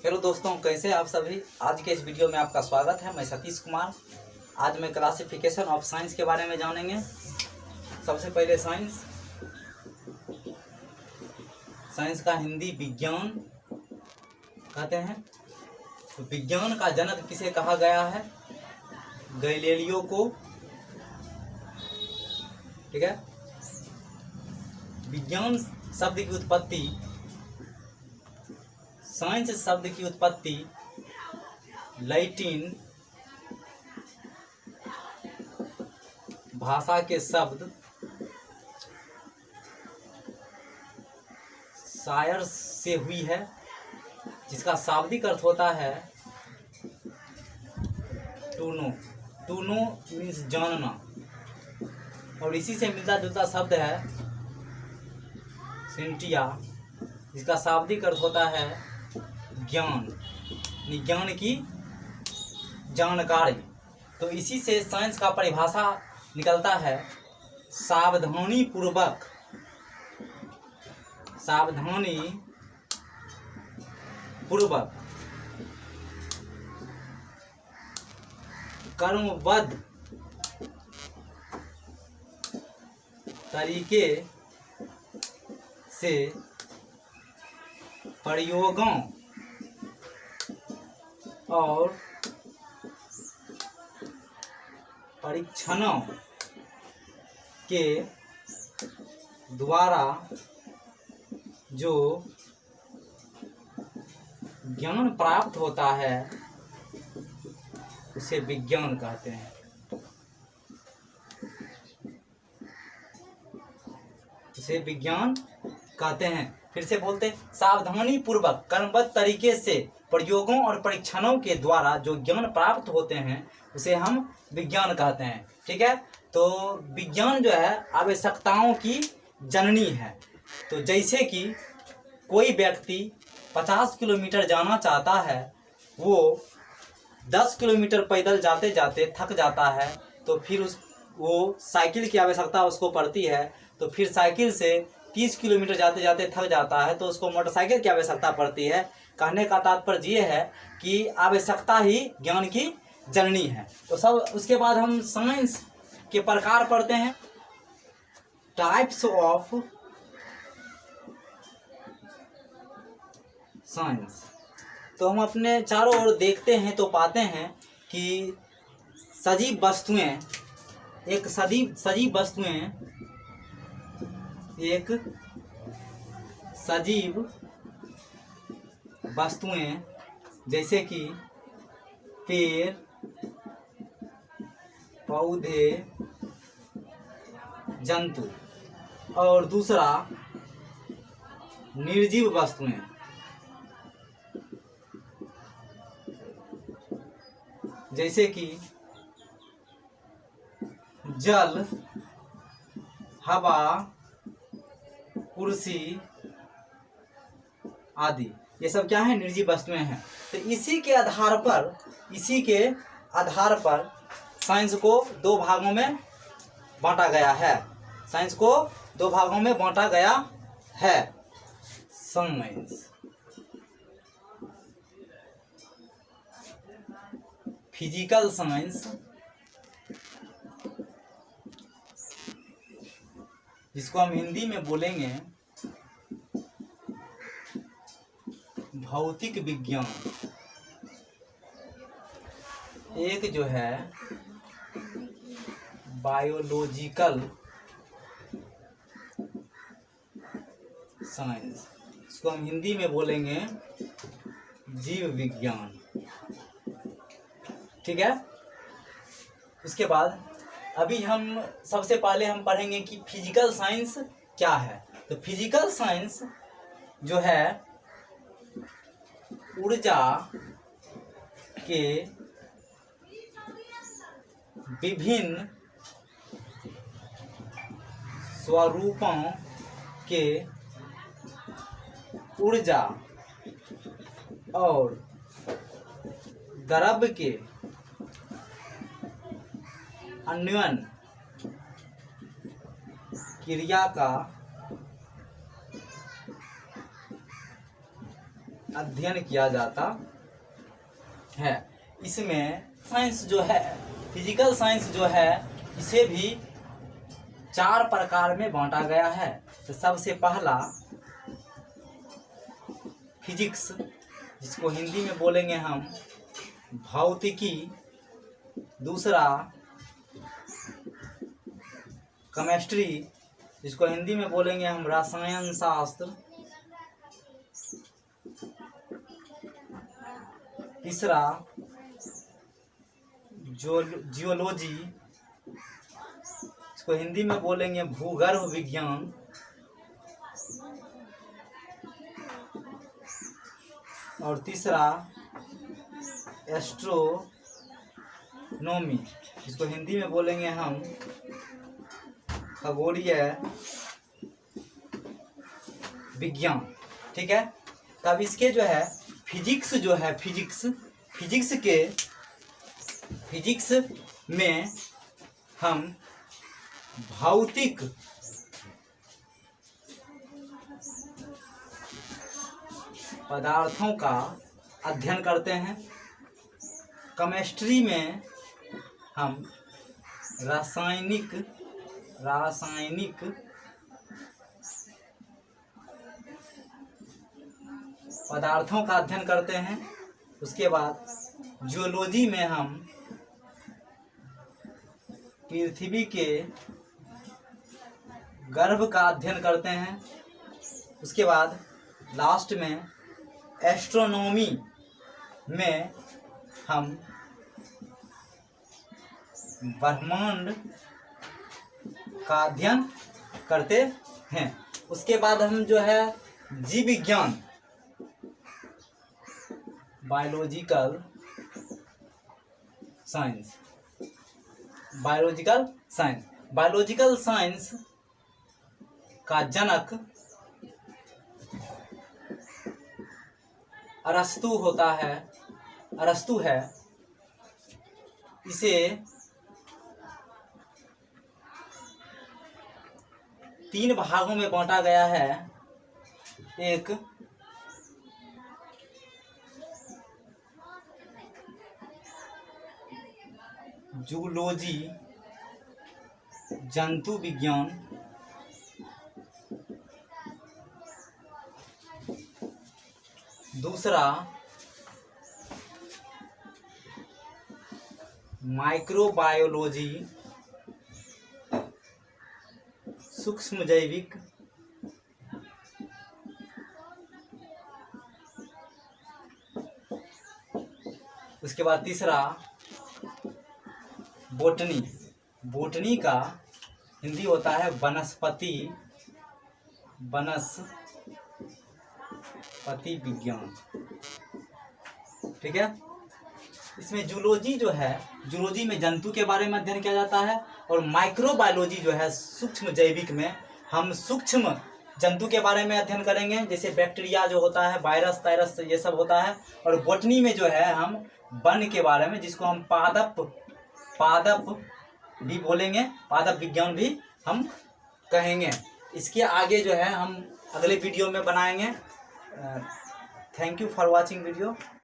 Hello दोस्तों, कैसे आप सभी। आज के इस वीडियो में आपका स्वागत है। मैं सतीश कुमार। आज मैं क्लासिफिकेशन ऑफ साइंस के बारे में जानेंगे। सबसे पहले साइंस का हिंदी विज्ञान कहते हैं। तो विज्ञान का जनक किसे कहा गया है? गैलीलियो को। ठीक है। विज्ञान शब्द की उत्पत्ति, साइंस शब्द की उत्पत्ति लैटिन भाषा के शब्द सायर्स से हुई है, जिसका शाब्दिक अर्थ होता है to know. To know means जानना, और इसी से मिलता जुलता शब्द है सेंटिया, जिसका शाब्दिक अर्थ होता है ज्ञान, ज्ञान की जानकारी। तो इसी से साइंस का परिभाषा निकलता है सावधानी पूर्वक कर्मबद्ध तरीके से प्रयोगों और परीक्षणों के द्वारा जो ज्ञान प्राप्त होता है उसे विज्ञान कहते हैं। उसे विज्ञान कहते हैं। फिर से बोलते, सावधानी पूर्वक कर्मबद्ध तरीके से प्रयोगों और परीक्षणों के द्वारा जो ज्ञान प्राप्त होते हैं उसे हम विज्ञान कहते हैं। ठीक है। तो विज्ञान जो है आवश्यकताओं की जननी है। तो जैसे कि कोई व्यक्ति 50 किलोमीटर जाना चाहता है, वो 10 किलोमीटर पैदल जाते जाते थक जाता है, तो फिर वो साइकिल की आवश्यकता उसको पड़ती है। तो फिर साइकिल से 30 किलोमीटर जाते जाते थक जाता है, तो उसको मोटरसाइकिल की आवश्यकता पड़ती है। कहने का तात्पर्य ये है कि आवश्यकता ही ज्ञान की जननी है। तो सब उसके बाद हम साइंस के प्रकार पढ़ते हैं, टाइप्स ऑफ साइंस। तो हम अपने चारों ओर देखते हैं तो पाते हैं कि सजीव वस्तुएं जैसे कि पेड़ पौधे जंतु, और दूसरा निर्जीव वस्तुएं जैसे कि जल, हवा, कुर्सी आदि। ये सब क्या है? निर्जीव वस्तुएं हैं। तो इसी के आधार पर साइंस को दो भागों में बांटा गया है। साइंस फिजिकल साइंस, जिसको हम हिंदी में बोलेंगे भौतिक विज्ञान। एक जो है बायोलॉजिकल साइंस, इसको हम हिंदी में बोलेंगे जीव विज्ञान। ठीक है। उसके बाद अभी हम सबसे पहले हम पढ़ेंगे कि फिजिकल साइंस क्या है। तो फिजिकल साइंस जो है ऊर्जा के विभिन्न स्वरूपों के ऊर्जा और द्रव्य के अन्वयन क्रिया का अध्ययन किया जाता है। इसमें साइंस जो है, फिजिकल साइंस जो है, इसे भी 4 प्रकार में बांटा गया है। तो सबसे पहला फिजिक्स, जिसको हिंदी में बोलेंगे हम भौतिकी। दूसरा केमिस्ट्री, जिसको हिंदी में बोलेंगे हम रसायन शास्त्र। तीसरा जियोलॉजी, इसको हिंदी में बोलेंगे भूगर्भ विज्ञान। और तीसरा एस्ट्रोनॉमी, इसको हिंदी में बोलेंगे हम खगोलीय विज्ञान। ठीक है। तब इसके जो है फिजिक्स जो है, फिजिक्स में हम भौतिक पदार्थों का अध्ययन करते हैं। केमिस्ट्री में हम रासायनिक पदार्थों का अध्ययन करते हैं। उसके बाद जियोलॉजी में हम पृथ्वी के गर्भ का अध्ययन करते हैं। उसके बाद लास्ट में एस्ट्रोनॉमी में हम ब्रह्मांड का अध्ययन करते हैं। उसके बाद हम जो है जीव विज्ञान, बायोलॉजिकल साइंस का जनक अरस्तु है। इसे 3 भागों में बांटा गया है। एक जूलॉजी, जंतु विज्ञान। दूसरा माइक्रोबायोलॉजी, सूक्ष्म जैविक। उसके बाद तीसरा बोटनी का हिंदी होता है वनस्पति विज्ञान। ठीक है। इसमें जूलॉजी जो है, जूलॉजी में जंतु के बारे में अध्ययन किया जाता है। और माइक्रोबायोलॉजी जो है, सूक्ष्म जैविक में हम सूक्ष्म जंतु के बारे में अध्ययन करेंगे, जैसे बैक्टीरिया जो होता है, वायरस ये सब होता है। और बोटनी में जो है हम वन के बारे में, जिसको हम पादप भी बोलेंगे, पादप विज्ञान भी हम कहेंगे। इसके आगे जो है हम अगले वीडियो में बनाएंगे। Thank you for watching video.